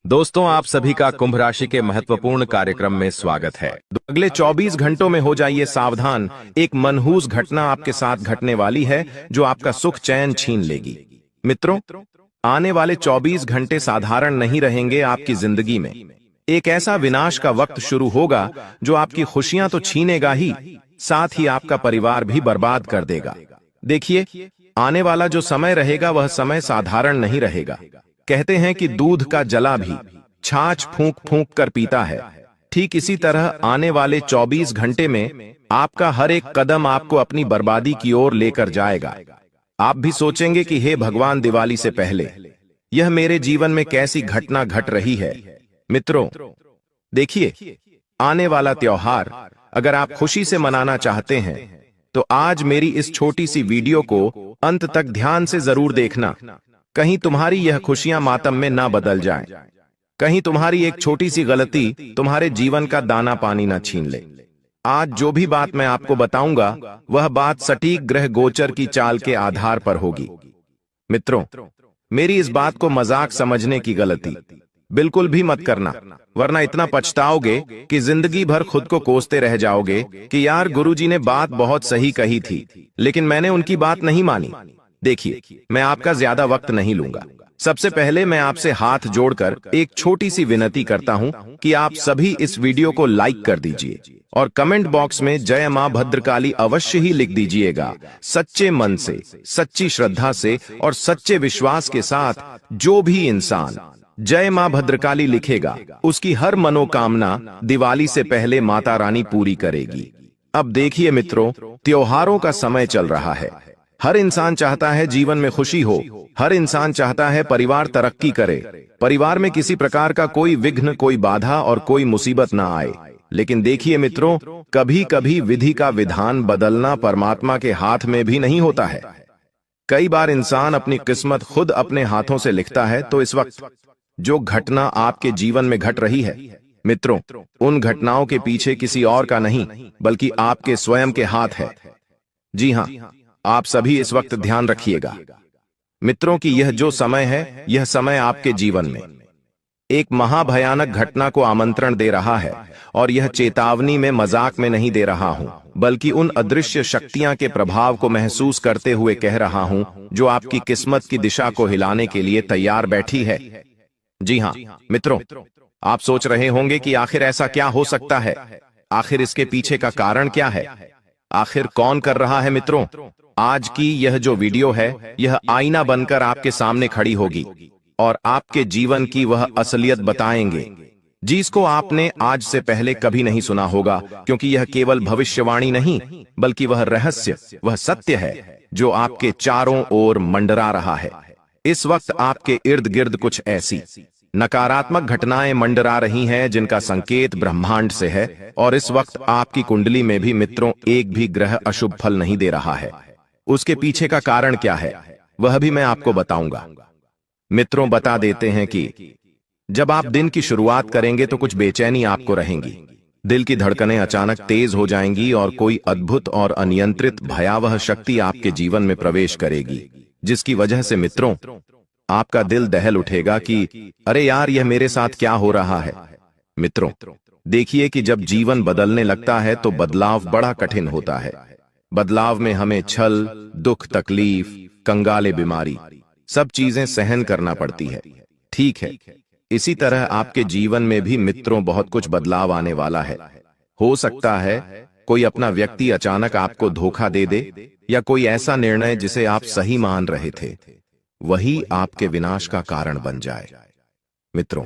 दोस्तों, आप सभी का कुंभ राशि के महत्वपूर्ण कार्यक्रम में स्वागत है। अगले 24 घंटों में हो जाइए सावधान, एक मनहूस घटना आपके साथ घटने वाली है जो आपका सुख चैन छीन लेगी। मित्रों, आने वाले 24 घंटे साधारण नहीं रहेंगे आपकी जिंदगी में। एक ऐसा विनाश का वक्त शुरू होगा जो आपकी खुशियां तो छीनेगा ही, साथ ही आपका परिवार भी बर्बाद कर देगा। देखिए, आने वाला जो समय रहेगा वह समय साधारण नहीं रहेगा। कहते हैं कि दूध का जला भी छाछ फूंक फूंक कर पीता है। ठीक इसी तरह आने वाले 24 घंटे में आपका हर एक कदम आपको अपनी बर्बादी की ओर लेकर जाएगा। आप भी सोचेंगे कि हे भगवान, दिवाली से पहले यह मेरे जीवन में कैसी घटना घट रही है। मित्रों, देखिए, आने वाला त्योहार अगर आप खुशी से मनाना चाहते हैं तो आज मेरी इस छोटी सी वीडियो को अंत तक ध्यान से जरूर देखना। कहीं तुम्हारी यह खुशियां मातम में ना बदल जाएं। कहीं तुम्हारी एक छोटी सी गलती तुम्हारे जीवन का दाना पानी ना छीन ले। आज जो भी बात मैं आपको बताऊंगा वह बात सटीक ग्रह गोचर की चाल के आधार पर होगी। मित्रों, मेरी इस बात को मजाक समझने की गलती बिल्कुल भी मत करना, वरना इतना पछताओगे कि जिंदगी भर खुद को कोसते रह जाओगे कि यार, गुरुजी ने बात बहुत सही कही थी लेकिन मैंने उनकी बात नहीं मानी। देखिए, मैं आपका ज्यादा वक्त नहीं लूंगा। सबसे पहले मैं आपसे हाथ जोड़कर एक छोटी सी विनती करता हूं कि आप सभी इस वीडियो को लाइक कर दीजिए और कमेंट बॉक्स में जय मां भद्रकाली अवश्य ही लिख दीजिएगा। सच्चे मन से, सच्ची श्रद्धा से और सच्चे विश्वास के साथ जो भी इंसान जय मां भद्रकाली लिखेगा उसकी हर मनोकामना दिवाली से पहले माता रानी पूरी करेगी। अब देखिए मित्रों, त्योहारों का समय चल रहा है। हर इंसान चाहता है जीवन में खुशी हो, हर इंसान चाहता है परिवार तरक्की करे, परिवार में किसी प्रकार का कोई विघ्न, कोई बाधा और कोई मुसीबत ना आए। लेकिन देखिए मित्रों, कभी कभी विधि का विधान बदलना परमात्मा के हाथ में भी नहीं होता है। कई बार इंसान अपनी किस्मत खुद अपने हाथों से लिखता है। तो इस वक्त जो घटना आपके जीवन में घट रही है, मित्रों, उन घटनाओं के पीछे किसी और का नहीं बल्कि आपके स्वयं के हाथ है। जी हां, आप सभी इस वक्त ध्यान रखिएगा मित्रों कि यह जो समय है, यह समय आपके जीवन में एक महाभयानक घटना को आमंत्रण दे रहा है। और यह चेतावनी में मजाक में नहीं दे रहा हूं, बल्कि उन अदृश्य शक्तियां के प्रभाव को महसूस करते हुए कह रहा हूं जो आपकी किस्मत की दिशा को हिलाने के लिए तैयार बैठी है। जी हां मित्रों, आप सोच रहे होंगे कि आखिर ऐसा क्या हो सकता है, आखिर इसके पीछे का कारण क्या है, आखिर कौन कर रहा है। मित्रों, आज की यह जो वीडियो है, यह आईना बनकर आपके सामने खड़ी होगी और आपके जीवन की वह असलियत बताएंगे जिसको आपने आज से पहले कभी नहीं सुना होगा, क्योंकि यह केवल भविष्यवाणी नहीं बल्कि वह रहस्य, वह सत्य है जो आपके चारों ओर मंडरा रहा है। इस वक्त आपके इर्द गिर्द कुछ ऐसी नकारात्मक घटनाएं मंडरा रही हैं जिनका संकेत ब्रह्मांड से है, और इस वक्त आपकी कुंडली में भी मित्रों एक भी ग्रह अशुभ फल नहीं दे रहा है। उसके पीछे का कारण क्या है वह भी मैं आपको बताऊंगा। मित्रों, बता देते हैं कि जब आप दिन की शुरुआत करेंगे तो कुछ बेचैनी आपको रहेंगी, दिल की धड़कनें अचानक तेज हो जाएंगी और कोई अद्भुत और अनियंत्रित भयावह शक्ति आपके जीवन में प्रवेश करेगी, जिसकी वजह से मित्रों आपका दिल दहल उठेगा कि अरे यार, यह मेरे साथ क्या हो रहा है। मित्रों, देखिए कि जब जीवन बदलने लगता है तो बदलाव बड़ा कठिन होता है। बदलाव में हमें छल, दुख, तकलीफ, कंगाले, बीमारी, सब चीजें सहन करना पड़ती है। ठीक है, इसी तरह आपके जीवन में भी मित्रों बहुत कुछ बदलाव आने वाला है। हो सकता है कोई अपना व्यक्ति अचानक आपको धोखा दे दे, या कोई ऐसा निर्णय जिसे आप सही मान रहे थे वही आपके विनाश का कारण बन जाए। मित्रों,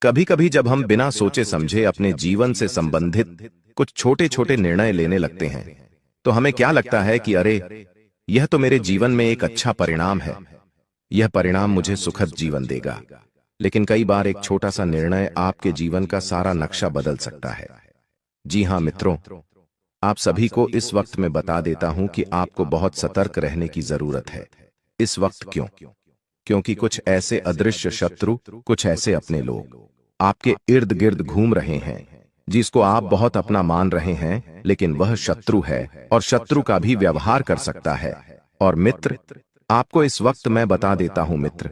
कभी कभी जब हम बिना सोचे समझे अपने जीवन से संबंधित कुछ छोटे छोटे निर्णय लेने लगते हैं तो हमें क्या लगता है कि अरे, यह तो मेरे जीवन में एक अच्छा परिणाम है, यह परिणाम मुझे सुखद जीवन देगा। लेकिन कई बार एक छोटा सा निर्णय आपके जीवन का सारा नक्शा बदल सकता है। जी हां मित्रों, आप सभी को इस वक्त मैं बता देता हूं कि आपको बहुत सतर्क रहने की जरूरत है। इस वक्त क्यों? क्योंकि कुछ ऐसे अदृश्य शत्रु, कुछ ऐसे अपने लोग आपके इर्द गिर्द घूम रहे हैं जिसको आप बहुत अपना मान रहे हैं, लेकिन वह शत्रु है और शत्रु का भी व्यवहार कर सकता है। और मित्र, आपको इस वक्त मैं बता देता हूं मित्र,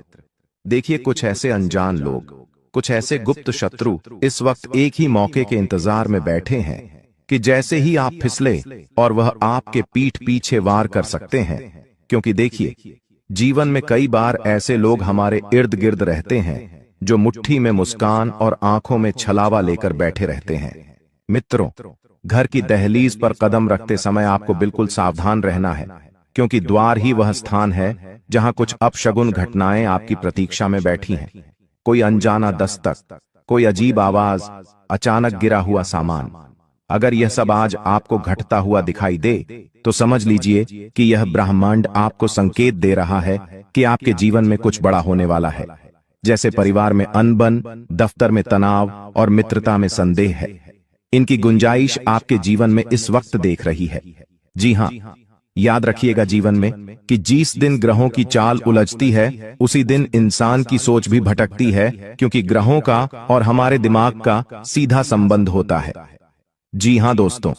देखिए कुछ ऐसे अनजान लोग कुछ ऐसे गुप्त शत्रु इस वक्त एक ही मौके के इंतजार में बैठे हैं कि जैसे ही आप फिसले और वह आपके पीठ पीछे वार कर सकते हैं। क्योंकि देखिए, जीवन में कई बार ऐसे लोग हमारे इर्द गिर्द रहते हैं जो मुट्ठी में मुस्कान और आंखों में छलावा लेकर बैठे रहते हैं। मित्रों, घर की दहलीज पर कदम रखते समय आपको बिल्कुल सावधान रहना है, क्योंकि द्वार ही वह स्थान है जहां कुछ अपशगुन घटनाएं आपकी प्रतीक्षा में बैठी हैं। कोई अनजाना दस्तक, कोई अजीब आवाज, अचानक गिरा हुआ सामान। अगर यह सब आज आपको घटता हुआ दिखाई दे तो समझ लीजिए कि यह ब्रह्मांड आपको संकेत दे रहा है कि आपके जीवन में कुछ बड़ा होने वाला है। जैसे परिवार में अनबन, दफ्तर में तनाव और मित्रता में संदेह है, इनकी गुंजाइश आपके जीवन में इस वक्त देख रही है। जी हां, याद रखिएगा जीवन में कि जिस दिन ग्रहों की चाल उलझती है उसी दिन इंसान की सोच भी भटकती है, क्योंकि ग्रहों का और हमारे दिमाग का सीधा संबंध होता है। जी हां दोस्तों,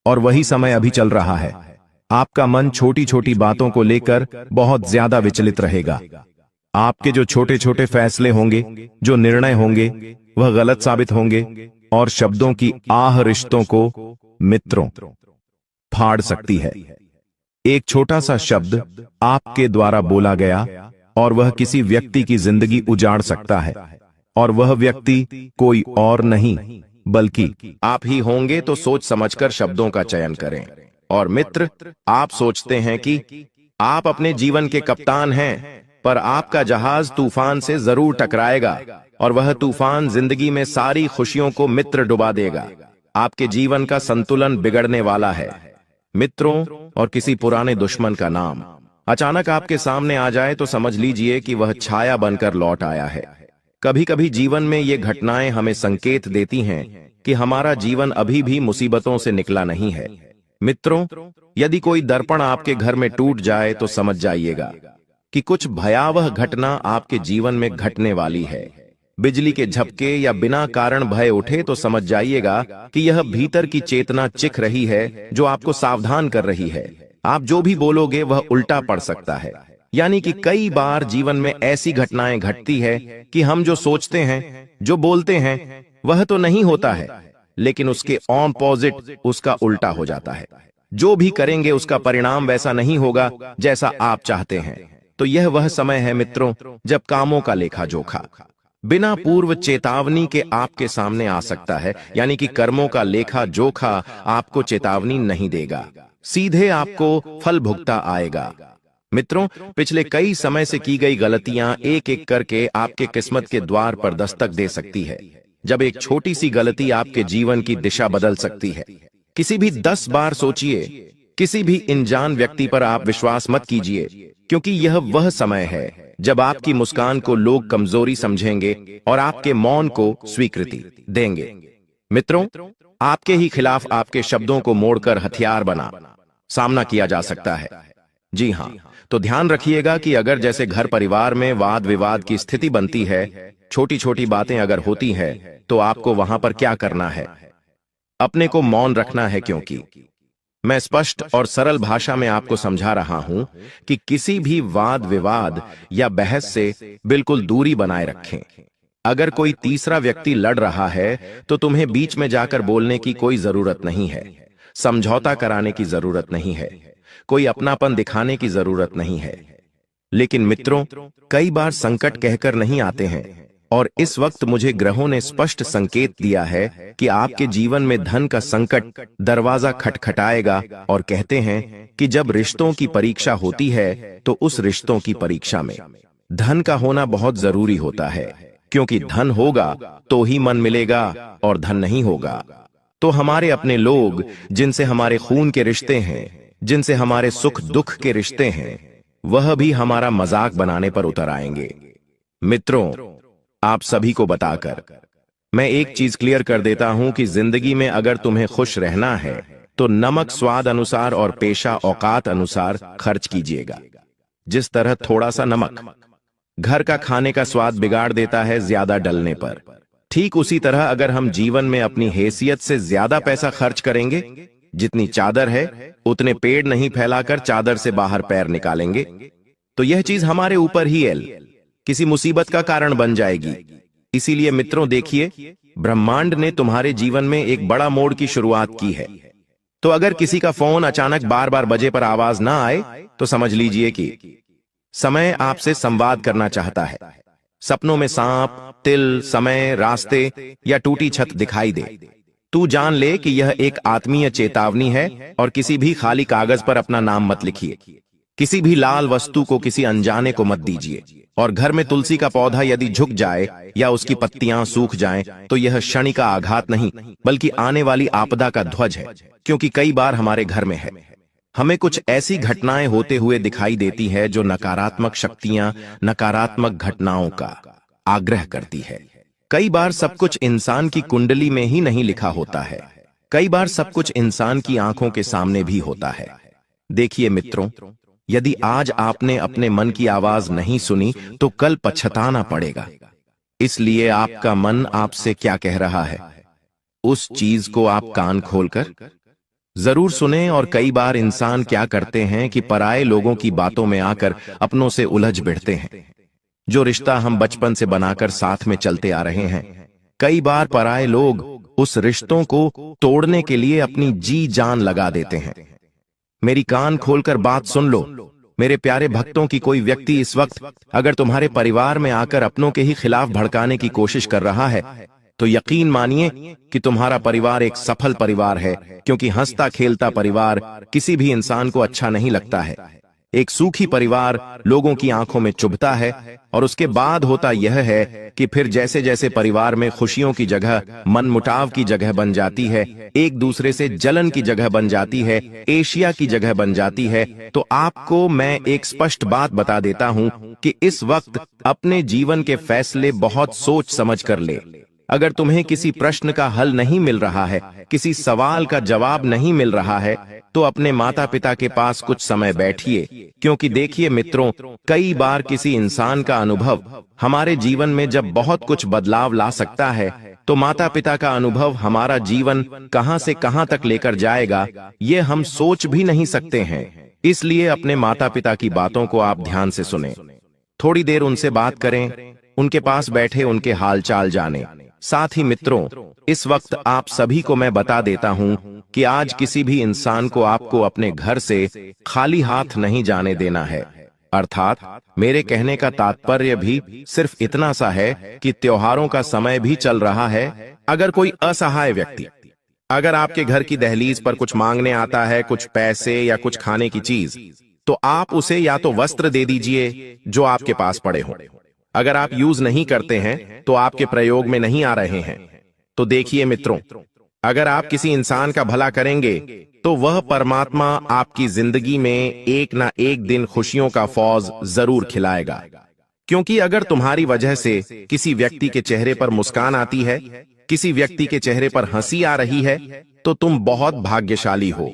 और वही समय अभी चल रहा है। आपका मन छोटी छोटी बातों को लेकर बहुत ज्यादा विचलित रहेगा। आपके जो छोटे छोटे फैसले होंगे, जो निर्णय होंगे, वह गलत साबित होंगे और शब्दों की आह रिश्तों को, मित्रों, फाड़ सकती है। एक छोटा सा शब्द आपके द्वारा बोला गया और वह किसी व्यक्ति की जिंदगी उजाड़ सकता है, और वह व्यक्ति कोई और नहीं बल्कि आप ही होंगे। तो सोच समझकर शब्दों का चयन करें। और मित्र, आप सोचते हैं कि आप अपने जीवन के कप्तान हैं, पर आपका जहाज तूफान से जरूर टकराएगा और वह तूफान जिंदगी में सारी खुशियों को मित्र डुबा देगा। आपके जीवन का संतुलन बिगड़ने वाला है। मित्रों और किसी पुराने दुश्मन का नाम अचानक आपके सामने आ जाए तो समझ लीजिए कि वह छाया बनकर लौट आया है। कभी कभी जीवन में ये घटनाएं हमें संकेत देती हैं कि हमारा जीवन अभी भी मुसीबतों से निकला नहीं है। मित्रों, यदि कोई दर्पण आपके घर में टूट जाए तो समझ जाइएगा कि कुछ भयावह घटना आपके जीवन में घटने वाली है। बिजली के झपके या बिना कारण भय उठे तो समझ जाइएगा कि यह भीतर की चेतना चिख रही है जो आपको सावधान कर रही है। आप जो भी बोलोगे वह उल्टा पड़ सकता है। यानी कि कई बार जीवन में ऐसी घटनाएं घटती है कि हम जो सोचते हैं, जो बोलते हैं, वह तो नहीं होता है, लेकिन उसके ऑपोजिट उसका उल्टा हो जाता है। जो भी करेंगे उसका परिणाम वैसा नहीं होगा जैसा आप चाहते हैं। तो यह वह समय है मित्रों जब कामों का लेखा जोखा बिना पूर्व चेतावनी के आपके सामने आ सकता है। यानी कि कर्मों का लेखा जोखा आपको चेतावनी नहीं देगा, सीधे आपको फल भुगता आएगा। मित्रों, पिछले कई समय से की गई गलतियां एक एक करके आपके किस्मत के द्वार पर दस्तक दे सकती है। जब एक छोटी सी गलती आपके जीवन की दिशा बदल सकती है। किसी भी 10 बार सोचिए, किसी भी अनजान व्यक्ति पर आप विश्वास मत कीजिए, क्योंकि यह वह समय है जब आपकी मुस्कान को लोग कमजोरी समझेंगे और आपके मौन को स्वीकृति देंगे। मित्रों, आपके ही खिलाफ आपके शब्दों को मोड़कर हथियार बना सामना किया जा सकता है। जी हां, तो ध्यान रखिएगा कि अगर जैसे घर परिवार में वाद विवाद की स्थिति बनती है, छोटी छोटी बातें अगर होती हैं, तो आपको वहां पर क्या करना है? अपने को मौन रखना है, क्योंकि मैं स्पष्ट और सरल भाषा में आपको समझा रहा हूं कि किसी भी वाद विवाद या बहस से बिल्कुल दूरी बनाए रखें। अगर कोई तीसरा व्यक्ति लड़ रहा है तो तुम्हें बीच में जाकर बोलने की कोई जरूरत नहीं है, समझौता कराने की जरूरत नहीं है, कोई अपनापन दिखाने की जरूरत नहीं है। लेकिन मित्रों, कई बार संकट कहकर नहीं आते हैं, और इस वक्त मुझे ग्रहों ने स्पष्ट संकेत दिया है कि आपके जीवन में धन का संकट दरवाजा खटखटाएगा। और कहते हैं कि जब रिश्तों की परीक्षा होती है तो उस रिश्तों की परीक्षा में धन का होना बहुत जरूरी होता है, क्योंकि धन होगा तो ही मन मिलेगा, और धन नहीं होगा तो हमारे अपने लोग, जिनसे हमारे खून के रिश्ते हैं, जिनसे हमारे सुख दुख के रिश्ते हैं, वह भी हमारा मजाक बनाने पर उतर आएंगे। मित्रों, आप सभी को बताकर मैं एक चीज क्लियर कर देता हूं कि जिंदगी में अगर तुम्हें खुश रहना है तो नमक स्वाद अनुसार और पेशा औकात अनुसार खर्च कीजिएगा। जिस तरह थोड़ा सा नमक घर का खाने का स्वाद बिगाड़ देता है ज्यादा डलने पर, ठीक उसी तरह अगर हम जीवन में अपनी हैसियत से ज्यादा पैसा खर्च करेंगे, जितनी चादर है उतने पेड़ नहीं फैलाकर चादर से बाहर पैर निकालेंगे, तो यह चीज हमारे ऊपर ही किसी मुसीबत का कारण बन जाएगी। इसीलिए मित्रों देखिए, ब्रह्मांड ने तुम्हारे जीवन में एक बड़ा मोड़ की शुरुआत की है। तो अगर किसी का फोन अचानक बार बार बजे पर आवाज ना आए तो समझ लीजिए कि समय आपसे संवाद करना चाहता है। सपनों में सांप, तिल, समय, रास्ते या टूटी छत दिखाई दे, तू जान ले कि यह एक आत्मीय चेतावनी है। और किसी भी खाली कागज पर अपना नाम मत लिखिए, किसी भी लाल वस्तु को किसी अनजाने को मत दीजिए। और घर में तुलसी का पौधा यदि झुक जाए या उसकी पत्तियां सूख जाएं, तो यह शनि का आघात नहीं बल्कि आने वाली आपदा का ध्वज है। क्योंकि कई बार हमारे घर में है, हमें कुछ ऐसी घटनाएं होते हुए दिखाई देती है जो नकारात्मक शक्तियां, नकारात्मक घटनाओं का आग्रह करती है। कई बार सब कुछ इंसान की कुंडली में ही नहीं लिखा होता है, कई बार सब कुछ इंसान की आंखों के सामने भी होता है। देखिए मित्रों, यदि आज आपने अपने मन की आवाज नहीं सुनी तो कल पछताना पड़ेगा। इसलिए आपका मन आपसे क्या कह रहा है, उस चीज को आप कान खोलकर जरूर सुने। और कई बार इंसान क्या करते हैं कि पराये लोगों की बातों में आकर अपनों से उलझ बैठते हैं। जो रिश्ता हम बचपन से बनाकर साथ में चलते आ रहे हैं, कई बार पराये लोग उस रिश्तों को तोड़ने के लिए अपनी जी जान लगा देते हैं। मेरी कान खोलकर बात सुन लो मेरे प्यारे भक्तों की कोई व्यक्ति इस वक्त अगर तुम्हारे परिवार में आकर अपनों के ही खिलाफ भड़काने की कोशिश कर रहा है तो यकीन मानिए कि तुम्हारा परिवार एक सफल परिवार है। क्योंकि हंसता खेलता परिवार किसी भी इंसान को अच्छा नहीं लगता है। एक सूखी परिवार लोगों की आंखों में चुभता है। और उसके बाद होता यह है कि फिर जैसे जैसे परिवार में खुशियों की जगह मनमुटाव की जगह बन जाती है, एक दूसरे से जलन की जगह बन जाती है, एशिया की जगह बन जाती है, तो आपको मैं एक स्पष्ट बात बता देता हूं कि इस वक्त अपने जीवन के फैसले बहुत सोच समझ कर ले। अगर तुम्हें किसी प्रश्न का हल नहीं मिल रहा है, किसी सवाल का जवाब नहीं मिल रहा है, तो अपने माता पिता के पास कुछ समय बैठिए। क्योंकि देखिए मित्रों, कई बार किसी इंसान का अनुभव हमारे जीवन में जब बहुत कुछ बदलाव ला सकता है, तो माता पिता का अनुभव हमारा जीवन कहां से कहां तक लेकर जाएगा, ये हम सोच भी नहीं सकते हैं। इसलिए अपने माता पिता की बातों को आप ध्यान से सुने, थोड़ी देर उनसे बात करें, उनके पास बैठे उनके हालचाल जाने। साथ ही मित्रों, इस वक्त आप सभी को मैं बता देता हूं कि आज किसी भी इंसान को आपको अपने घर से खाली हाथ नहीं जाने देना है। अर्थात मेरे कहने का तात्पर्य भी सिर्फ इतना सा है कि त्योहारों का समय भी चल रहा है। अगर कोई असहाय व्यक्ति अगर आपके घर की दहलीज पर कुछ मांगने आता है, कुछ पैसे या कुछ खाने की चीज, तो आप उसे या तो वस्त्र दे दीजिए जो आपके पास पड़े हों। अगर आप यूज नहीं करते हैं तो आपके प्रयोग में नहीं आ रहे हैं, तो देखिए मित्रों, अगर आप किसी इंसान का भला करेंगे तो वह परमात्मा आपकी जिंदगी में एक ना एक दिन खुशियों का फौज जरूर खिलाएगा। क्योंकि अगर तुम्हारी वजह से किसी व्यक्ति के चेहरे पर मुस्कान आती है, किसी व्यक्ति के चेहरे पर हंसी आ रही है, तो तुम बहुत भाग्यशाली हो।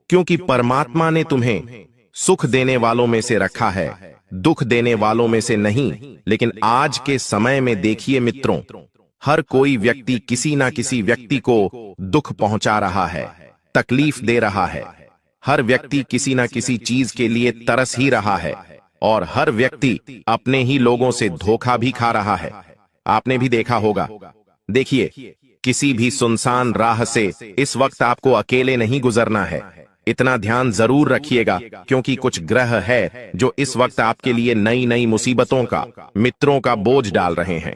क्योंकि परमात्मा ने तुम्हें सुख देने वालों में से रखा है, दुख देने वालों में से नहीं। लेकिन आज के समय में देखिए मित्रों, हर कोई व्यक्ति किसी ना किसी व्यक्ति को दुख पहुंचा रहा है, तकलीफ दे रहा है। हर व्यक्ति किसी ना किसी चीज के लिए तरस ही रहा है, और हर व्यक्ति अपने ही लोगों से धोखा भी खा रहा है। आपने भी देखा होगा। देखिए, किसी भी सुनसान राह से इस वक्त आपको अकेले नहीं गुजरना है। इतना ध्यान जरूर रखिएगा, क्योंकि कुछ ग्रह है जो इस वक्त आपके लिए नई नई मुसीबतों का, मित्रों का बोझ डाल रहे हैं।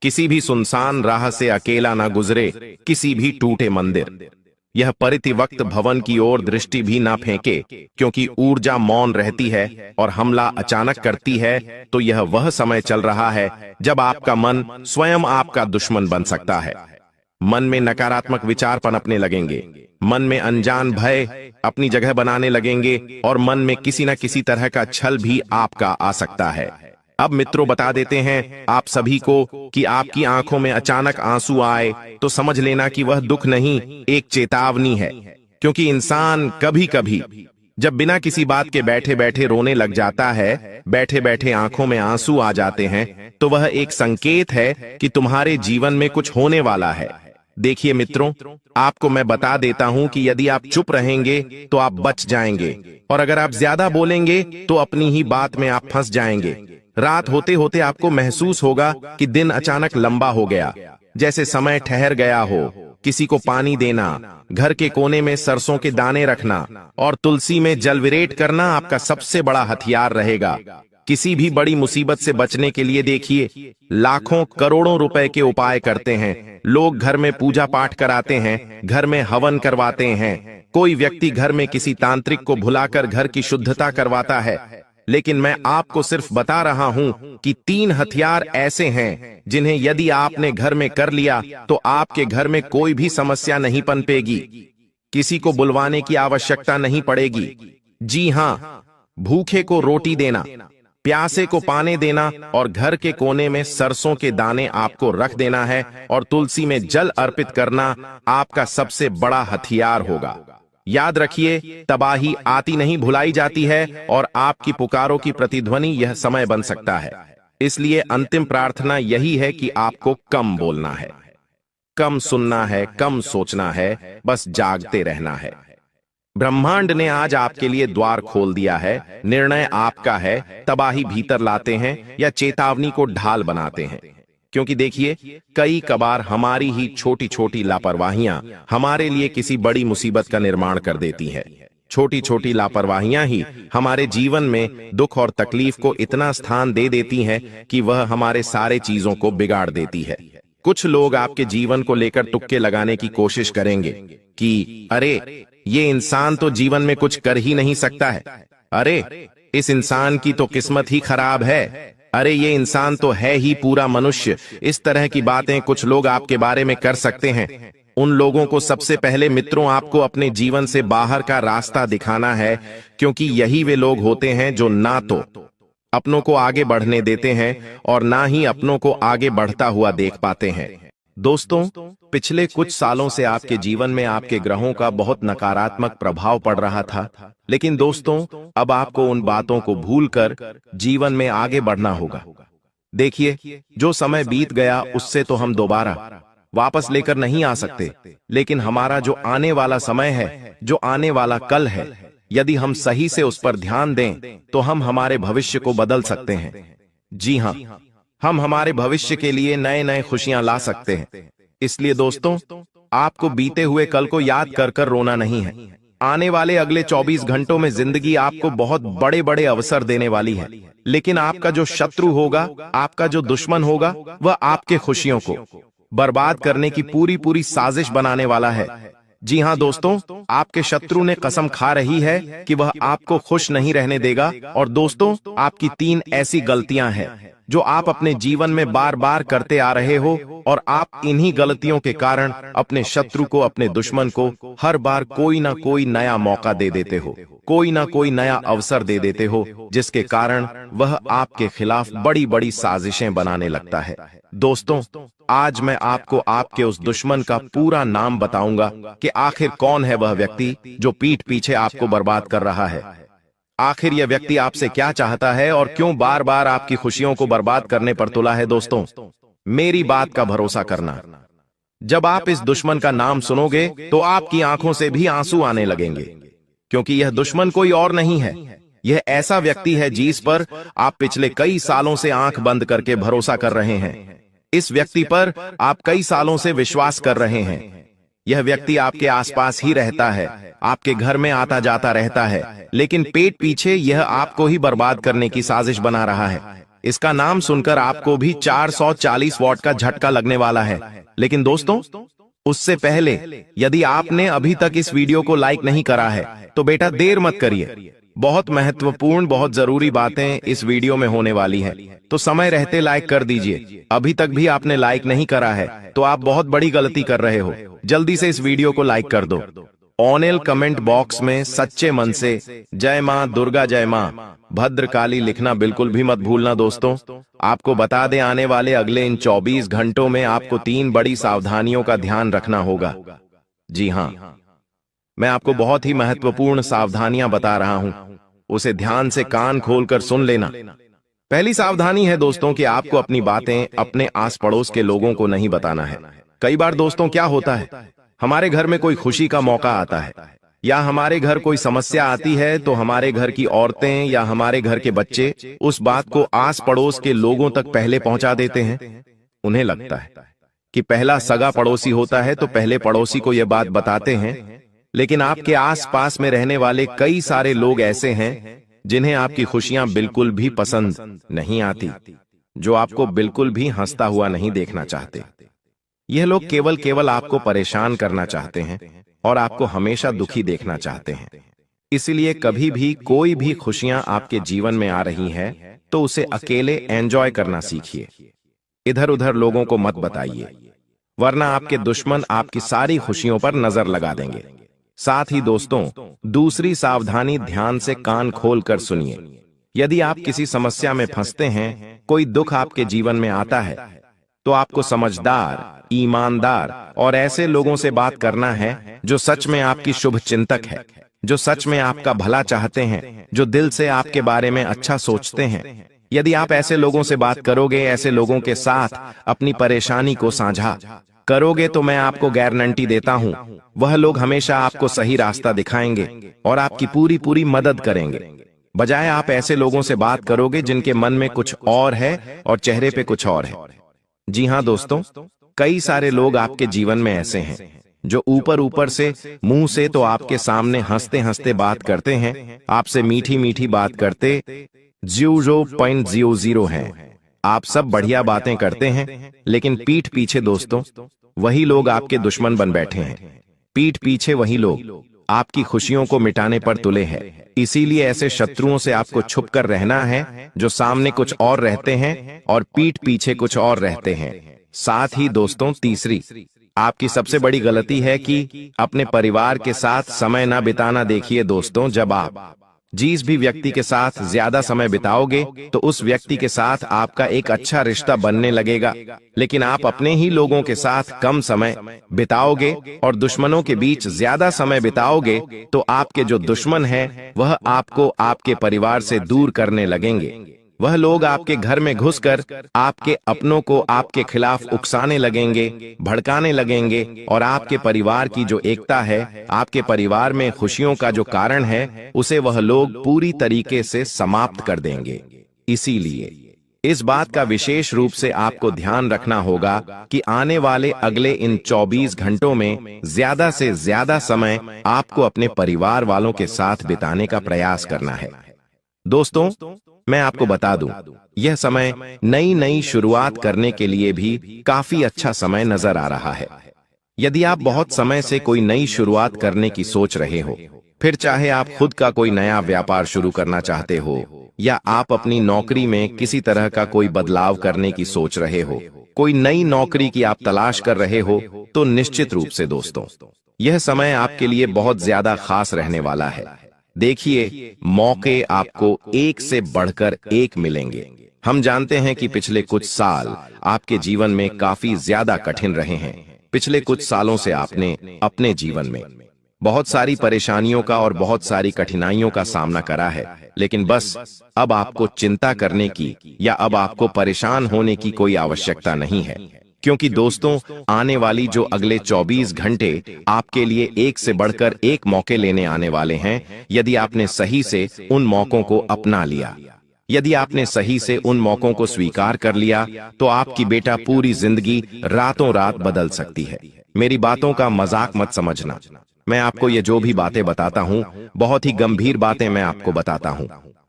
किसी भी सुनसान राह से अकेला ना गुजरे, किसी भी टूटे मंदिर, यह परितिवक्त भवन की ओर दृष्टि भी ना फेंके। क्योंकि ऊर्जा मौन रहती है और हमला अचानक करती है। तो यह वह समय चल रहा है जब आपका मन स्वयं आपका दुश्मन बन सकता है। मन में नकारात्मक विचार पनपने लगेंगे, मन में अनजान भय अपनी जगह बनाने लगेंगे, और मन में किसी न किसी तरह का छल भी आपका आ सकता है। अब मित्रों, बता देते हैं आप सभी को कि आपकी आंखों में अचानक आंसू आए तो समझ लेना कि वह दुख नहीं, एक चेतावनी है। क्योंकि इंसान कभी कभी जब बिना किसी बात के बैठे बैठे रोने लग जाता है, बैठे बैठे आंखों में आंसू आ जाते हैं, तो वह एक संकेत है कि तुम्हारे जीवन में कुछ होने वाला है। देखिए मित्रों, आपको मैं बता देता हूं कि यदि आप चुप रहेंगे तो आप बच जाएंगे, और अगर आप ज्यादा बोलेंगे तो अपनी ही बात में आप फंस जाएंगे। रात होते होते आपको महसूस होगा कि दिन अचानक लंबा हो गया, जैसे समय ठहर गया हो। किसी को पानी देना, घर के कोने में सरसों के दाने रखना और तुलसी में जलविरेट करना आपका सबसे बड़ा हथियार रहेगा। किसी भी बड़ी मुसीबत से बचने के लिए देखिए, लाखों करोड़ों रुपए के उपाय करते हैं। लोग घर में पूजा पाठ कराते हैं, घर में हवन करवाते हैं, कोई व्यक्ति घर में किसी तांत्रिक को बुलाकर घर की शुद्धता करवाता है। लेकिन मैं आपको सिर्फ बता रहा हूं कि 3 हथियार ऐसे हैं जिन्हें यदि आपने घर में कर लिया तो आपके घर में कोई भी समस्या नहीं पनपेगी, किसी को बुलवाने की आवश्यकता नहीं पड़ेगी। जी हां, भूखे को रोटी देना, प्यासे को पानी देना और घर के कोने में सरसों के दाने आपको रख देना है और तुलसी में जल अर्पित करना आपका सबसे बड़ा हथियार होगा। याद रखिए, तबाही आती नहीं भुलाई जाती है और आपकी पुकारों की प्रतिध्वनि यह समय बन सकता है। इसलिए अंतिम प्रार्थना यही है कि आपको कम बोलना है, कम सुनना है, कम सोचना है, बस जागते रहना है। ब्रह्मांड ने आज आपके लिए द्वार खोल दिया है। निर्णय आपका है, तबाही भीतर लाते हैं या चेतावनी को ढाल बनाते हैं। क्योंकि देखिए, कई कबार हमारी ही छोटी छोटी लापरवाहियां हमारे लिए किसी बड़ी मुसीबत का निर्माण कर देती है। छोटी छोटी लापरवाहियां ही हमारे जीवन में दुख और तकलीफ को इतना स्थान दे देती हैं कि वह हमारे सारे चीजों को बिगाड़ देती है। कुछ लोग आपके जीवन को लेकर तुक्के लगाने की कोशिश करेंगे कि अरे, ये इंसान तो जीवन में कुछ कर ही नहीं सकता है, अरे इस इंसान की तो किस्मत ही खराब है, अरे ये इंसान तो है ही पूरा मनुष्य। इस तरह की बातें कुछ लोग आपके बारे में कर सकते हैं। उन लोगों को सबसे पहले मित्रों आपको अपने जीवन से बाहर का रास्ता दिखाना है, क्योंकि यही वे लोग होते हैं जो ना तो अपनों को आगे बढ़ने देते हैं और ना ही अपनों को आगे बढ़ता हुआ देख पाते हैं। दोस्तों, पिछले कुछ सालों से आपके जीवन में आपके ग्रहों का बहुत नकारात्मक प्रभाव पड़ रहा था, लेकिन दोस्तों अब आपको उन बातों को भूलकर जीवन में आगे बढ़ना होगा। देखिए, जो समय बीत गया उससे तो हम दोबारा वापस लेकर नहीं आ सकते, लेकिन हमारा जो आने वाला समय है, जो आने वाला कल है, यदि हम सही से उस पर ध्यान दें तो हम हमारे भविष्य को बदल सकते हैं। जी हां, हम हमारे भविष्य के लिए नए नए खुशियां ला सकते हैं। इसलिए दोस्तों, आपको बीते हुए कल को याद कर कर रोना नहीं है। आने वाले अगले 24 घंटों में जिंदगी आपको बहुत बड़े बड़े अवसर देने वाली है, लेकिन आपका जो शत्रु होगा, आपका जो दुश्मन होगा, वह आपके खुशियों को बर्बाद करने की पूरी पूरी साजिश बनाने वाला है। जी हां दोस्तों, आपके शत्रु ने कसम खा रही है कि वह आपको खुश नहीं रहने देगा। और दोस्तों, आपकी 3 ऐसी गलतियां हैं जो आप अपने जीवन में बार बार करते आ रहे हो और आप इन्हीं गलतियों के कारण अपने शत्रु को, अपने दुश्मन को हर बार कोई ना कोई नया मौका दे देते हो, कोई ना कोई नया अवसर दे देते हो, जिसके कारण वह आपके खिलाफ बड़ी बड़ी साजिशें बनाने लगता है। दोस्तों, आज मैं आपको आपके उस दुश्मन का पूरा नाम बताऊंगा कि आखिर कौन है वह व्यक्ति जो पीठ पीछे आपको बर्बाद कर रहा है। आखिर यह व्यक्ति आपसे क्या चाहता है और क्यों बार बार आपकी खुशियों को बर्बाद करने पर तुला है। दोस्तों, मेरी बात का भरोसा करना, जब आप इस दुश्मन का नाम सुनोगे तो आपकी आंखों से भी आंसू आने लगेंगे, क्योंकि यह दुश्मन कोई और नहीं है। यह ऐसा व्यक्ति है जिस पर आप पिछले कई सालों से आंख बंद करके भरोसा कर रहे हैं। इस व्यक्ति पर आप कई सालों से विश्वास कर रहे हैं। यह व्यक्ति आपके आसपास ही रहता है, आपके घर में आता जाता रहता है, लेकिन पेट पीछे यह आपको ही बर्बाद करने की साजिश बना रहा है। इसका नाम सुनकर आपको भी 440 वॉट का झटका लगने वाला है। लेकिन दोस्तों, उससे पहले यदि आपने अभी तक इस वीडियो को लाइक नहीं करा है तो बेटा देर मत करिए। बहुत महत्वपूर्ण, बहुत जरूरी बातें इस वीडियो में होने वाली है, तो समय रहते लाइक कर दीजिए। अभी तक भी आपने लाइक नहीं करा है तो आप बहुत बड़ी गलती कर रहे हो। जल्दी से इस वीडियो को लाइक कर दो। ऑनल कमेंट बॉक्स में सच्चे मन से जय मां दुर्गा, जय मां भद्रकाली लिखना बिल्कुल भी मत भूलना। दोस्तों, आपको बता दें, आने वाले अगले इन 24 घंटों में आपको 3 बड़ी सावधानियों का ध्यान रखना होगा। जी हां, मैं आपको बहुत ही महत्वपूर्ण सावधानियां बता रहा हूं, उसे ध्यान से कान खोलकर सुन लेना। पहली सावधानी है दोस्तों कि आपको अपनी बातें अपने आस पड़ोस के लोगों को नहीं बताना है। कई बार दोस्तों क्या होता है, हमारे घर में कोई खुशी का मौका आता है या हमारे घर कोई समस्या आती है तो हमारे घर की औरतें या हमारे घर के बच्चे उस बात को आस पड़ोस के लोगों तक पहले पहुंचा देते हैं। उन्हें लगता है कि पहला सगा पड़ोसी होता है तो पहले पड़ोसी को यह बात बताते हैं, लेकिन आपके आस पास में रहने वाले कई सारे लोग ऐसे हैं जिन्हें आपकी खुशियां बिल्कुल भी पसंद नहीं आती, जो आपको बिल्कुल भी हंसता हुआ नहीं देखना चाहते। यह लोग केवल आपको परेशान करना चाहते हैं और आपको हमेशा दुखी देखना चाहते हैं। इसलिए कभी भी कोई भी खुशियां आपके जीवन में आ रही है तो उसे अकेले एंजॉय करना सीखिए। इधर उधर लोगों को मत बताइए, वरना आपके दुश्मन आपकी सारी खुशियों पर नजर लगा देंगे। साथ ही दोस्तों, दूसरी सावधानी, ध्यान से कान खोल कर सुनिए। यदि आप किसी समस्या में फंसते हैं, कोई दुख आपके जीवन में आता है, तो आपको समझदार, ईमानदार और ऐसे लोगों से बात करना है जो सच में आपकी शुभ चिंतक है, जो सच में आपका भला चाहते हैं, जो दिल से आपके बारे में अच्छा सोचते हैं। यदि आप ऐसे लोगों से बात करोगे, ऐसे लोगों के साथ अपनी परेशानी को साझा करोगे, तो मैं आपको गारंटी देता हूं, वह लोग हमेशा आपको सही रास्ता दिखाएंगे और आपकी पूरी मदद करेंगे। बजाय आप ऐसे लोगों से बात करोगे जिनके मन में कुछ और है और चेहरे पे कुछ और है। जी हां दोस्तों, कई सारे लोग आपके जीवन में ऐसे हैं जो ऊपर से, मुंह से तो आपके सामने हंसते हंसते बात करते हैं, आपसे मीठी मीठी बात करते 0.00 हैं। आप सब बढ़िया बातें करते हैं, लेकिन पीठ पीछे दोस्तों वही लोग आपके दुश्मन बन बैठे हैं। पीठ पीछे वही लोग आपकी खुशियों को मिटाने पर तुले हैं। इसीलिए ऐसे शत्रुओं से आपको छुप कर रहना है जो सामने कुछ और रहते हैं और पीठ पीछे कुछ और रहते हैं। साथ ही दोस्तों, तीसरी आपकी सबसे बड़ी गलती है कि अपने परिवार के साथ समय ना बिताना। देखिए दोस्तों, जब आप जिस भी व्यक्ति के साथ ज्यादा समय बिताओगे तो उस व्यक्ति के साथ आपका एक अच्छा रिश्ता बनने लगेगा, लेकिन आप अपने ही लोगों के साथ कम समय बिताओगे और दुश्मनों के बीच ज्यादा समय बिताओगे तो आपके जो दुश्मन हैं वह आपको आपके परिवार से दूर करने लगेंगे। वह लोग आपके घर में घुसकर आपके अपनों को आपके खिलाफ उकसाने लगेंगे, भड़काने लगेंगे और आपके परिवार की जो एकता है, आपके परिवार में खुशियों का जो कारण है, उसे वह लोग पूरी तरीके से समाप्त कर देंगे। इसीलिए इस बात का विशेष रूप से आपको ध्यान रखना होगा कि आने वाले अगले इन 24 घंटों में ज्यादा से ज्यादा समय आपको अपने परिवार वालों के साथ बिताने का प्रयास करना है। दोस्तों, मैं आपको बता दूं, यह समय नई शुरुआत करने के लिए भी काफी अच्छा समय नजर आ रहा है। यदि आप बहुत समय से कोई नई शुरुआत करने की सोच रहे हो, फिर चाहे आप खुद का कोई नया व्यापार शुरू करना चाहते हो या आप अपनी नौकरी में किसी तरह का कोई बदलाव करने की सोच रहे हो, कोई नई नौकरी की आप तलाश कर रहे हो, तो निश्चित रूप से दोस्तों यह समय आपके लिए बहुत ज्यादा खास रहने वाला है। देखिए, मौके आपको एक से बढ़कर एक मिलेंगे। हम जानते हैं कि पिछले कुछ साल आपके जीवन में काफी ज्यादा कठिन रहे हैं। पिछले कुछ सालों से आपने अपने जीवन में बहुत सारी परेशानियों का और बहुत सारी कठिनाइयों का सामना करा है, लेकिन बस अब आपको चिंता करने की या अब आपको परेशान होने की कोई आवश्यकता नहीं है, क्योंकि दोस्तों आने वाली जो अगले 24 घंटे आपके लिए एक से बढ़कर एक मौके लेने आने वाले हैं। यदि आपने सही से उन मौकों को अपना लिया, यदि आपने सही से उन मौकों को स्वीकार कर लिया, तो आपकी बेटा पूरी जिंदगी रातों रात बदल सकती है। मेरी बातों का मजाक मत समझना। मैं आपको ये जो भी बातें बताता हूँ, बहुत ही गंभीर बातें मैं आपको बताता हूँ।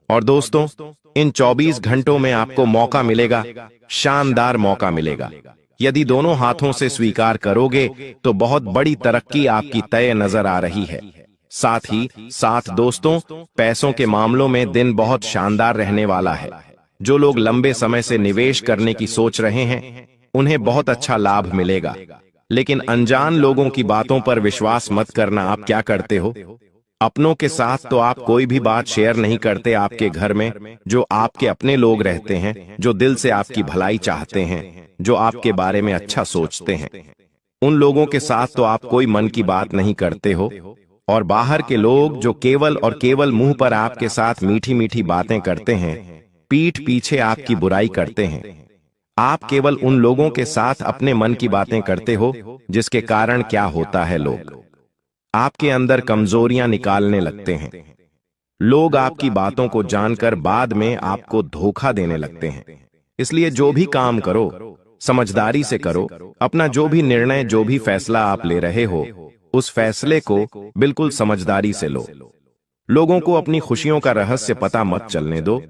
और दोस्तों, इन 24 घंटों में आपको मौका मिलेगा, शानदार मौका मिलेगा। यदि दोनों हाथों से स्वीकार करोगे तो बहुत बड़ी तरक्की आपकी तय नजर आ रही है। साथ ही साथ दोस्तों, पैसों के मामलों में दिन बहुत शानदार रहने वाला है। जो लोग लंबे समय से निवेश करने की सोच रहे हैं, उन्हें बहुत अच्छा लाभ मिलेगा। लेकिन अनजान लोगों की बातों पर विश्वास मत करना। आप क्या करते हो? अपनों के साथ तो आप कोई भी बात शेयर नहीं करते। आपके घर में जो आपके अपने लोग रहते हैं, जो दिल से आपकी भलाई चाहते हैं, जो आपके बारे में अच्छा सोचते हैं, उन लोगों के साथ तो आप कोई मन की बात नहीं करते हो। और बाहर के लोग जो केवल और केवल मुंह पर आपके साथ मीठी मीठी बातें करते हैं, पीठ पीछे आपकी बुराई करते हैं। आप केवल उन लोगों के साथ अपने मन की बातें करते हो, जिसके कारण क्या होता है, लोग आपके अंदर कमजोरियां निकालने लगते हैं। लोग आपकी बातों को जानकर बाद में आपको धोखा देने लगते हैं। इसलिए जो भी काम करो समझदारी से करो। अपना जो भी निर्णय, जो भी फैसला आप ले रहे हो, उस फैसले को बिल्कुल समझदारी से लो। लोगों को अपनी खुशियों का रहस्य पता मत चलने दो।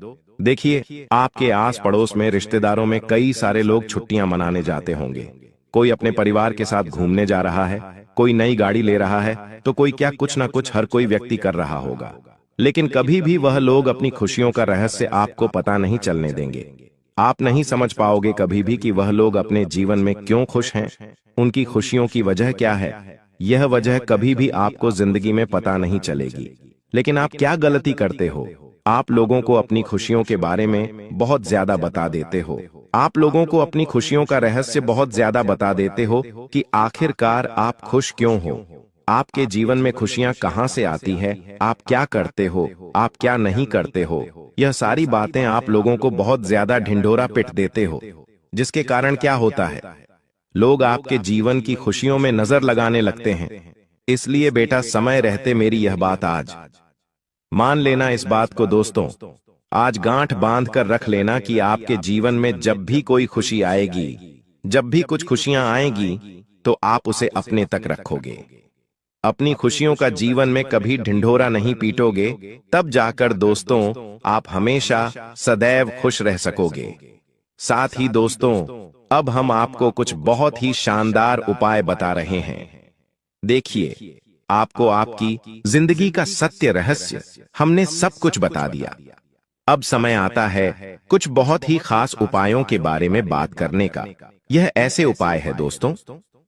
देखिए, आपके आस पड़ोस में, रिश्तेदारों में कई सारे लोग छुट्टियां मनाने जाते होंगे। कोई अपने परिवार के साथ घूमने जा रहा है, कोई नई गाड़ी ले रहा है, तो कोई क्या, कुछ ना कुछ हर कोई व्यक्ति कर रहा होगा। लेकिन कभी भी वह लोग अपनी खुशियों का रहस्य आपको पता नहीं चलने देंगे। आप नहीं समझ पाओगे कभी भी कि वह लोग अपने जीवन में क्यों खुश हैं, उनकी खुशियों की वजह क्या है। यह वजह कभी भी आपको जिंदगी में पता नहीं चलेगी। लेकिन आप क्या गलती करते हो? आप लोगों को अपनी खुशियों के बारे में बहुत ज्यादा बता देते हो। आप लोगों को अपनी खुशियों का रहस्य बहुत ज्यादा बता देते हो कि आखिरकार आप खुश क्यों हो, आपके जीवन में खुशियां कहां से आती है, आप क्या करते हो, आप क्या नहीं करते हो। यह सारी बातें आप लोगों को बहुत ज्यादा ढिंढोरा पिट देते हो, जिसके कारण क्या होता है, लोग आपके जीवन की खुशियों में नजर लगाने लगते हैं। इसलिए बेटा, समय रहते मेरी यह बात आज मान लेना। इस बात को दोस्तों आज गांठ बांध कर रख लेना कि आपके जीवन में जब भी कोई खुशी आएगी, जब भी कुछ खुशियां आएगी, तो आप उसे अपने तक रखोगे। अपनी खुशियों का जीवन में कभी ढिंढोरा नहीं पीटोगे, तब जाकर दोस्तों आप हमेशा सदैव खुश रह सकोगे। साथ ही दोस्तों, अब हम आपको कुछ बहुत ही शानदार उपाय बता रहे हैं। देखिए, आपको आपकी जिंदगी का सत्य रहस्य हमने सब कुछ बता दिया। अब समय आता है कुछ बहुत ही खास उपायों के बारे में बात करने का। यह ऐसे उपाय है दोस्तों,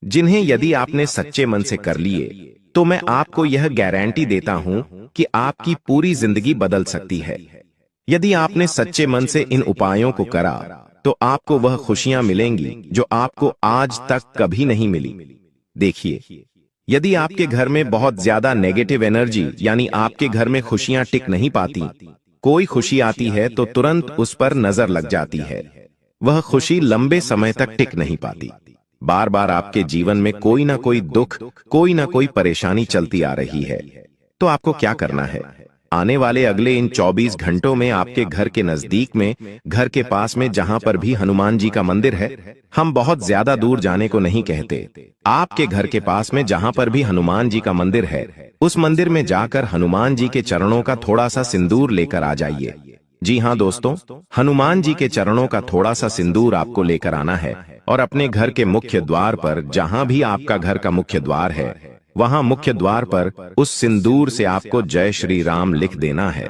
जिन्हें यदि आपने सच्चे मन से कर लिए, तो मैं आपको यह गारंटी देता हूं कि आपकी पूरी जिंदगी बदल सकती है। यदि आपने सच्चे मन से इन उपायों को करा, तो आपको वह खुशियां मिलेंगी जो आपको आज तक कभी नहीं मिली। देखिए, यदि आपके घर में बहुत ज्यादा नेगेटिव एनर्जी, यानी आपके घर में खुशियां टिक नहीं पाती, कोई खुशी आती है तो तुरंत उस पर नजर लग जाती है, वह खुशी लंबे समय तक टिक नहीं पाती। बार बार आपके जीवन में कोई ना कोई दुख, कोई ना कोई परेशानी चलती आ रही है, तो आपको क्या करना है? आने वाले अगले इन 24 घंटों में आपके घर के नजदीक में, घर के पास में जहां पर भी हनुमान जी का मंदिर है, हम बहुत ज्यादा दूर जाने को नहीं कहते, आपके घर के पास में जहां पर भी हनुमान जी का मंदिर है, उस मंदिर में जाकर हनुमान जी के चरणों का थोड़ा सा सिंदूर लेकर आ जाइए। जी हाँ दोस्तों, हनुमान जी के चरणों का थोड़ा सा सिंदूर आपको लेकर आना है और अपने घर के मुख्य द्वार पर, जहां भी आपका घर का मुख्य द्वार है, वहां मुख्य द्वार पर उस सिंदूर से आपको जय श्री राम लिख देना है।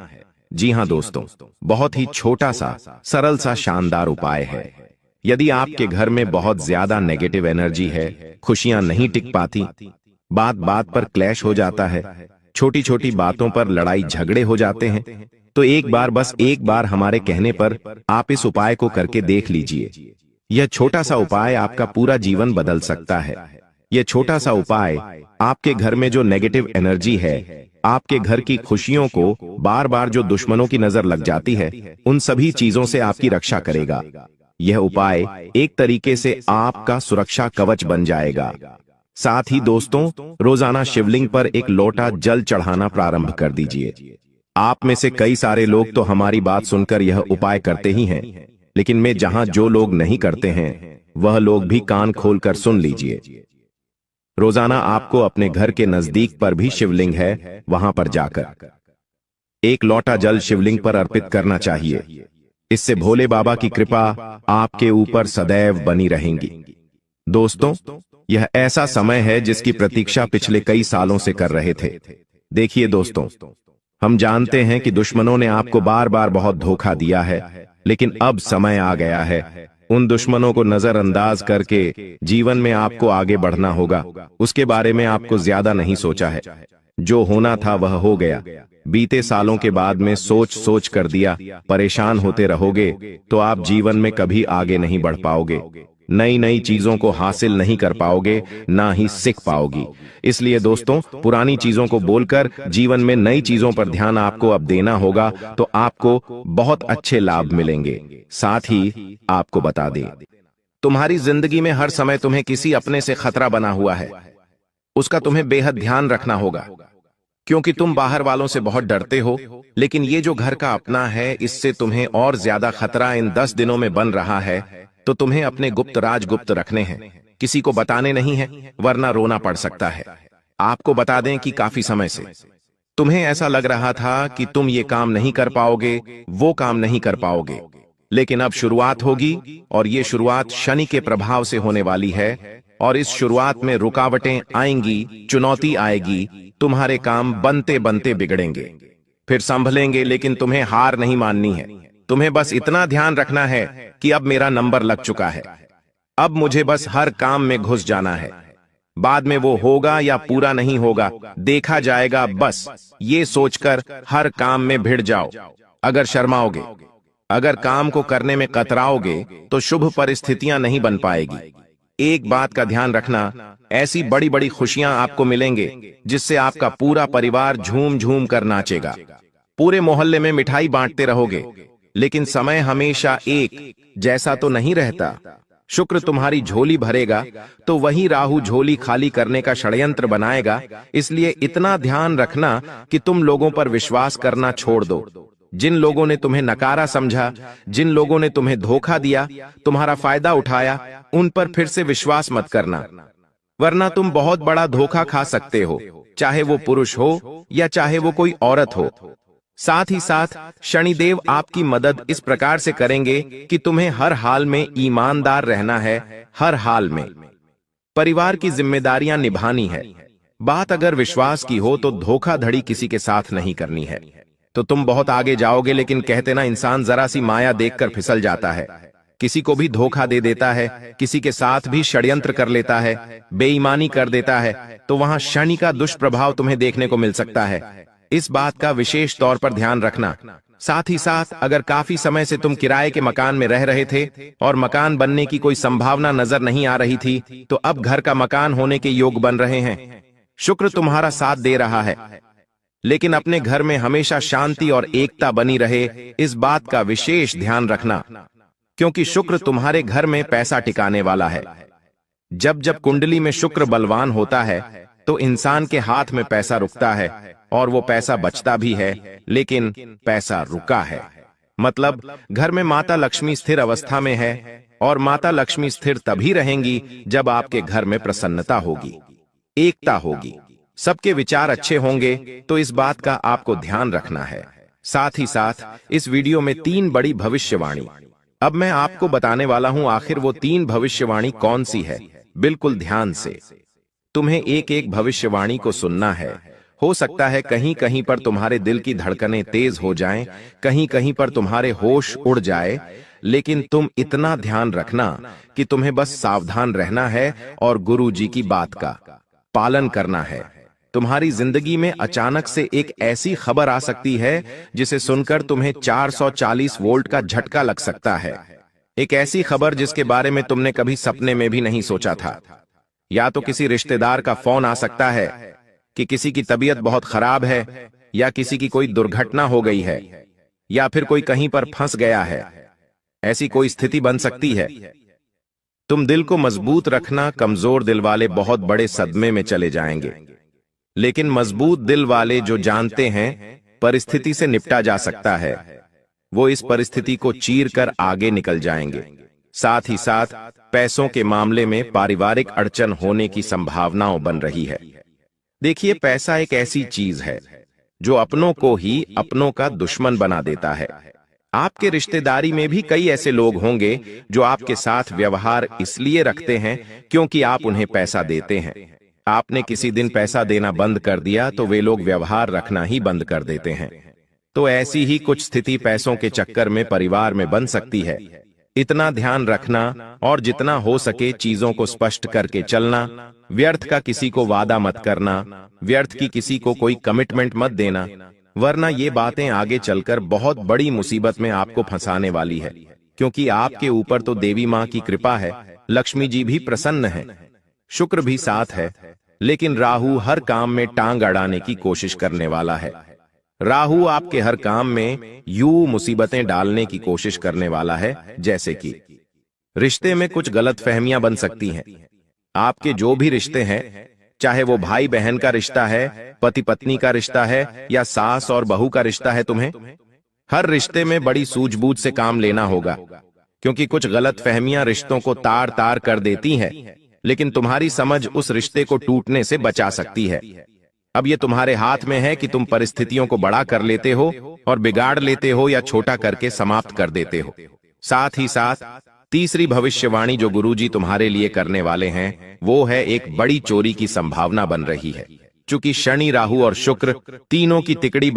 जी हाँ दोस्तों, बहुत ही छोटा सा, सरल सा, शानदार उपाय है। यदि आपके घर में बहुत ज्यादा नेगेटिव एनर्जी है, खुशियां नहीं टिक पाती, बात बात पर क्लैश हो जाता है, छोटी छोटी बातों पर लड़ाई झगड़े हो जाते हैं, तो एक बार, बस एक बार हमारे कहने पर आप इस उपाय को करके देख लीजिए। यह छोटा सा उपाय आपका पूरा जीवन बदल सकता है। यह छोटा सा उपाय आपके घर में जो नेगेटिव एनर्जी है, आपके घर की खुशियों को बार बार जो दुश्मनों की नजर लग जाती है, उन सभी चीजों से आपकी रक्षा करेगा। यह उपाय एक तरीके से आपका सुरक्षा कवच बन जाएगा। साथ ही दोस्तों, रोजाना शिवलिंग पर एक लोटा जल चढ़ाना प्रारंभ कर दीजिए। आप में से कई सारे लोग तो हमारी बात सुनकर यह उपाय करते ही हैं, लेकिन मैं जहां जो लोग नहीं करते हैं, वह लोग भी कान खोलकर सुन लीजिए। रोजाना आपको अपने घर के नजदीक पर भी शिवलिंग है, वहां पर जाकर एक लोटा जल शिवलिंग पर अर्पित करना चाहिए। इससे भोले बाबा की कृपा आपके ऊपर सदैव बनी रहेंगी। दोस्तों, यह ऐसा समय है जिसकी प्रतीक्षा पिछले कई सालों से कर रहे थे। देखिए दोस्तों, हम जानते हैं कि दुश्मनों ने आपको बार बार बहुत धोखा दिया है, लेकिन अब समय आ गया है उन दुश्मनों को नजरअंदाज करके जीवन में आपको आगे बढ़ना होगा। उसके बारे में आपको ज्यादा नहीं सोचा है, जो होना था वह हो गया। बीते सालों के बाद में सोच सोच कर दिया, परेशान होते रहोगे तो आप जीवन में कभी आगे नहीं बढ़ पाओगे, नई नई चीजों को हासिल नहीं कर पाओगे, ना ही सीख पाओगी। इसलिए दोस्तों, पुरानी चीजों को बोलकर जीवन में नई चीजों पर ध्यान आपको अब देना होगा, तो आपको बहुत अच्छे लाभ मिलेंगे। साथ ही आपको बता दें, तुम्हारी जिंदगी में हर समय तुम्हें किसी अपने से खतरा बना हुआ है। उसका तुम्हें बेहद ध्यान रखना होगा, क्योंकि तुम बाहर वालों से बहुत डरते हो, लेकिन ये जो घर का अपना है, इससे तुम्हें और ज्यादा खतरा इन 10 दिनों में बन रहा है। तो तुम्हें अपने गुप्त राज गुप्त रखने हैं, किसी को बताने नहीं है, वरना रोना पड़ सकता है। आपको बता दें कि काफी समय से तुम्हें ऐसा लग रहा था कि तुम ये काम नहीं कर पाओगे, वो काम नहीं कर पाओगे, लेकिन अब शुरुआत होगी, और ये शुरुआत शनि के प्रभाव से होने वाली है। और इस शुरुआत में रुकावटें आएंगी, चुनौती आएगी, तुम्हारे काम बनते बनते बिगड़ेंगे, फिर संभलेंगे, लेकिन तुम्हें हार नहीं माननी है। तुम्हें बस इतना ध्यान रखना है कि अब मेरा नंबर लग चुका है, अब मुझे बस हर काम में घुस जाना है। बाद में वो होगा या पूरा नहीं होगा देखा जाएगा, बस ये सोचकर हर काम में भिड़ जाओ। अगर शर्माओगे, अगर काम को करने में कतराओगे, तो शुभ परिस्थितियां नहीं बन पाएगी। एक बात का ध्यान रखना, ऐसी बड़ी बड़ी खुशियां आपको मिलेंगे जिससे आपका पूरा परिवार झूम झूम कर नाचेगा। पूरे मोहल्ले में मिठाई बांटते रहोगे, लेकिन समय हमेशा एक जैसा तो नहीं रहता। शुक्र तुम्हारी झोली भरेगा तो वही राहु झोली खाली करने का षड्यंत्र बनाएगा। इसलिए इतना ध्यान रखना कि तुम लोगों पर विश्वास करना छोड़ दो। जिन लोगों ने तुम्हें नकारा समझा, जिन लोगों ने तुम्हें धोखा दिया, तुम्हारा फायदा उठाया, उन पर फिर से विश्वास मत करना, वरना तुम बहुत बड़ा धोखा खा सकते हो, चाहे वो पुरुष हो या चाहे वो कोई औरत हो। साथ ही साथ शनिदेव आपकी मदद इस प्रकार से करेंगे कि तुम्हें हर हाल में ईमानदार रहना है, हर हाल में परिवार की जिम्मेदारियां निभानी है। बात अगर विश्वास की हो तो धोखाधड़ी किसी के साथ नहीं करनी है, तो तुम बहुत आगे जाओगे। लेकिन कहते ना, इंसान जरा सी माया देखकर फिसल जाता है, किसी को भी धोखा दे देता है, किसी के साथ भी षड्यंत्र कर लेता है, बेईमानी कर देता है, तो वहां शनि का दुष्प्रभाव तुम्हें देखने को मिल सकता है। इस बात का विशेष तौर पर ध्यान रखना। साथ ही साथ अगर काफी समय से तुम किराए के मकान में रह रहे थे और मकान बनने की कोई संभावना नजर नहीं आ रही थी, तो अब घर का मकान होने के योग बन रहे हैं। शुक्र तुम्हारा साथ दे रहा है, लेकिन अपने घर में हमेशा शांति और एकता बनी रहे, इस बात का विशेष ध्यान रखना, क्योंकि शुक्र तुम्हारे घर में पैसा टिकाने वाला है। जब जब कुंडली में शुक्र बलवान होता है तो इंसान के हाथ में पैसा रुकता है, और वो पैसा बचता भी है, लेकिन पैसा रुका है। मतलब घर में माता लक्ष्मी स्थिर अवस्था में है, और माता लक्ष्मी स्थिर तभी रहेंगी जब आपके घर में प्रसन्नता होगी, एकता होगी, सबके विचार अच्छे होंगे। तो इस बात का आपको ध्यान रखना है। साथ ही साथ इस वीडियो में 3 बड़ी भविष्यवाणी, अब मैं आपको बताने वाला हूं आखिर वो 3 भविष्यवाणी कौन सी है। बिल्कुल ध्यान से तुम्हें एक एक भविष्यवाणी को सुनना है। हो सकता है कहीं कहीं पर तुम्हारे दिल की धड़कनें तेज हो जाएं, कहीं कहीं पर तुम्हारे होश उड़ जाए, लेकिन तुम इतना ध्यान रखना कि तुम्हें बस सावधान रहना है और गुरु जी की बात का पालन करना है। तुम्हारी जिंदगी में अचानक से एक ऐसी खबर आ सकती है जिसे सुनकर तुम्हें 440 वोल्ट का झटका लग सकता है। एक ऐसी खबर जिसके बारे में तुमने कभी सपने में भी नहीं सोचा था। या तो किसी रिश्तेदार का फोन आ सकता है कि किसी की तबीयत बहुत खराब है, या किसी की कोई दुर्घटना हो गई है, या फिर कोई कहीं पर फंस गया है। ऐसी कोई स्थिति बन सकती है। तुम दिल को मजबूत रखना, कमजोर दिल वाले बहुत बड़े सदमे में चले जाएंगे, लेकिन मजबूत दिल वाले जो जानते हैं परिस्थिति से निपटा जा सकता है, वो इस परिस्थिति को चीर कर आगे निकल जाएंगे। साथ ही साथ पैसों के मामले में पारिवारिक अड़चन होने की संभावनाओं बन रही है। देखिए, पैसा एक ऐसी चीज है जो अपनों को ही अपनों का दुश्मन बना देता है। आपके रिश्तेदारी में भी कई ऐसे लोग होंगे जो आपके साथ व्यवहार इसलिए रखते हैं क्योंकि आप उन्हें पैसा देते हैं। आपने किसी दिन पैसा देना बंद कर दिया तो वे लोग व्यवहार रखना ही बंद कर देते हैं। तो ऐसी ही कुछ स्थिति पैसों के चक्कर में परिवार में बन सकती है। इतना ध्यान रखना, और जितना हो सके चीजों को स्पष्ट करके चलना। व्यर्थ का किसी को वादा मत करना, व्यर्थ की किसी को कोई कमिटमेंट मत देना, वरना ये बातें आगे चलकर बहुत बड़ी मुसीबत में आपको फंसाने वाली है। क्योंकि आपके ऊपर तो देवी माँ की कृपा है, लक्ष्मी जी भी प्रसन्न है, शुक्र भी साथ है, लेकिन राहु हर काम में टांग अड़ाने की कोशिश करने वाला है। राहु आपके हर काम में यूं मुसीबतें डालने की कोशिश करने वाला है, जैसे कि रिश्ते में कुछ गलतफहमियां बन सकती हैं। आपके जो भी रिश्ते हैं चाहे वो भाई बहन का रिश्ता है, पति पत्नी का रिश्ता है या सास और बहू का रिश्ता है। तुम्हें हर रिश्ते में बड़ी सूझबूझ से काम लेना होगा, क्योंकि कुछ गलत फहमियां रिश्तों को तार तार कर देती हैं, लेकिन तुम्हारी समझ उस रिश्ते को टूटने से बचा सकती है। अब ये तुम्हारे हाथ में है कि तुम परिस्थितियों को बड़ा कर लेते हो और बिगाड़ लेते हो या छोटा करके समाप्त कर देते हो। साथ ही साथ तीसरी भविष्यवाणी जो गुरुजी तुम्हारे लिए करने वाले हैं, वो है एक बड़ी चोरी की संभावना बन रही है। चूंकि शनि, राहु और शुक्र तीनों की तिकड़ी